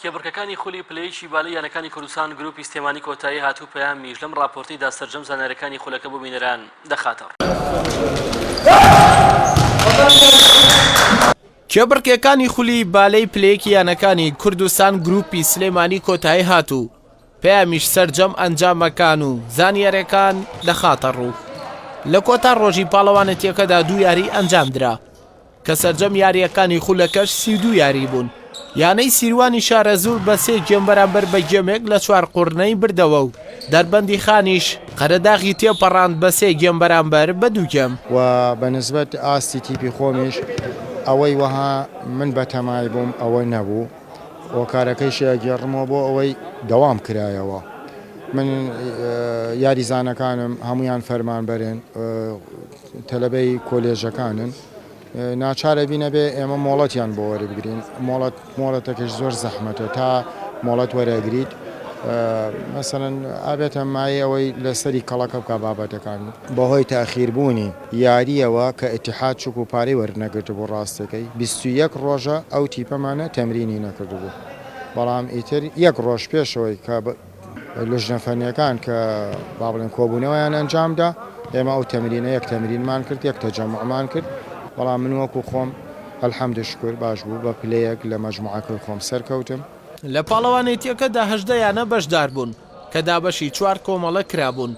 کێبڕکەکانی خولی پلەیەکی باڵی یانەکانی کوردستان گروپی سلێمانی کۆتایی هاتوو پەیامیش لەم راپۆرتیدا سەرجەم زانەرەکانی خولەکە بۆ بینەران دەخاتەڕ. کێبڕکەکانی خولی بالەی پلەیەکی یانەکانی کوردستان گروپی سلێمانی کۆتایی هاتوو پەیامیش سەرجەم ئەنجامەکان و زانیاریەکان دەخاتە ڕوو. لە کۆتا ڕۆژی پاڵەوانەتیەکەدا 2 یاری ئەنجامدرا کە سەرجەم یاریەکانی خولەکەش 32 یاری بوون. یانەی سیروانی شارەزوور بە 3 گێم بەرامبەر بە گێمێک لە 4 قوڕنەی بردەوە و دەربەندی خانیش قەرەداغی تێپەڕاند بە 3 گێم بەرامبەر بە 2 گێم. و بەنسبەت ئاستی تیپی خۆمیش ئەوەی وەها من بە تەمای بووم ئەوە نەبوو و کارەکەیشە گێڕمەوە بۆ ئەوەی دەوام کرایەوە. من یاریزانەکانم هەمویان فەرمانبەرن تەلەبەی کۆلێژەکانن ناچارە بینە بێ ئێمە مۆڵەتیان بۆ وەرەبگرین مۆڵەتەکەش زۆر زەحمەتە تا مۆڵەت وەرەگریت مەسەڵەن ئابێتە مای ئەوەی لەسەری کەڵەکە بکە بابەتەکان بەهۆی تاخیربوونی یاریەوە کە ئیتیحاد چوک و پارەی وەرنەگرت بۆ ڕاستەکەی 21 ڕۆژە ئەو تیپەمانە تەمرینی نەکردبوو بەڵام ئیتر 1 ڕۆژ پێشەوەی کە لژنە فەنیەکان کە با بڵێن کۆبوونەوەیان ئەنجامدا ئێمە ئەو تەمرینە 1 تەمرینمان کرد 1 تەجەموعمان کرد بەڵام من وەکو خۆم ئەلحەمدە شکر باش بوو بە پلەیەک لە مەجموعەکەی خۆم سەرکەوتم. لە پاڵەوانێتیەکەدا 18 یانە بەشدار بوون کە دابەشی 4 کۆمەڵە کرابوون.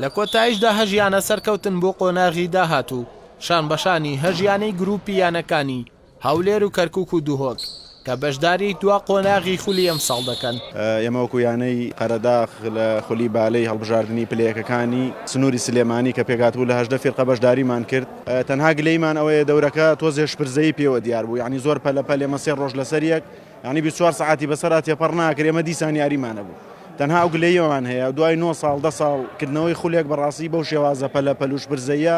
لە کۆتاییشدا 8 یانە سەرکەوتن بۆ قۆناغی داهاتوو شان بەشانی 8 یانەی گروپی یانەکانی هەولێر و کەرکووک و دووهۆک کە بەشداری دوا قۆناغی خولی ئەم ساڵ دەکەن. ئێمە وەکو یانەی قەرەداغ لە خولی بالەی هەڵبژاردننی پلەیەکەکانی سنووری سلێمانی کە پێکاتبوو لە 18 فێرقە بەشداریمان کرد تەنها گلەیمان ئەوەیە دەورەکە تۆزێش پرزەی پێوە دیار بوو یعنی زۆر پەلەپەل ئێمە 3 ڕۆژ لەسەر یەک یعنی 24 ساعتی بەسەرا تێپەڕ ناکرد ئێمە دیسان یاریمانە بوو تەنها ئەو گلەیەمان هەیە دوای 9 ساڵ 10 ساڵکردنەوەی خولێک بەڕاستی بەو شێوازە پەلەپەلوش پرزەیە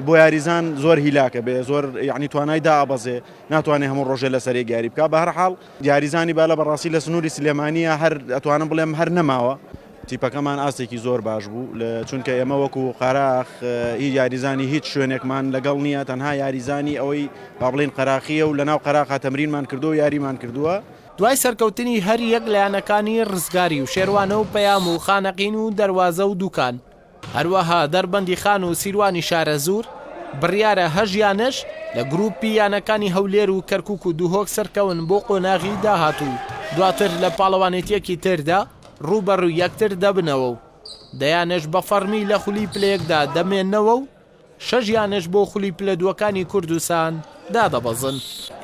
بۆ یاریزان زۆر هیلاکە بێ زۆر یعنی توانای دابەزێ ناتوانێت هەموو ڕۆژێ لەسەر یاری بکە بە هەر حاڵ یاریزانی بالە بەڕاستی لە سنووری سلێمانیە هەر ئەتوانم بڵێم هەر نەماوە تیپەکەمان ئاستێکی زۆر باش بوو چونکە ئێمە وەکو قەراخ هیچ یاریزانی هیچ شوێنێکمان لەگەڵ نییە تەنها یاریزانی ئەوەی با بڵێن قەراخیە و لەناو قەراخا تەمرینمان کردو و یاریمان کردووە. دوای سەرکەوتنی هەر یەک لە یانەکانی ڕزگاری و شێروانە و پەیام و خانەقین و دەروازە و دوکان هەروەها دەربەندی خان و سیروانی شارەزوور بڕیارە 8 یانەش لە گروپی یانەکانی هەولێر و کەرکووک و دووهۆک سەرکەون بۆ قۆناغی داهاتوو دواتر لە پاڵەوانێتیەکی تردا ڕوبەڕوو یەکتر دەبنەوە و دەیانش بە فەرمی لە خولی پلەیەکدا دەمێننەوە و 6 یانش بۆ خولی پلە دووەکانی کوردستان دادەبەزن.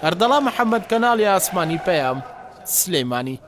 ئەردەڵا محەممەد کەناڵی ئاسمانی پەیام سلێمانی.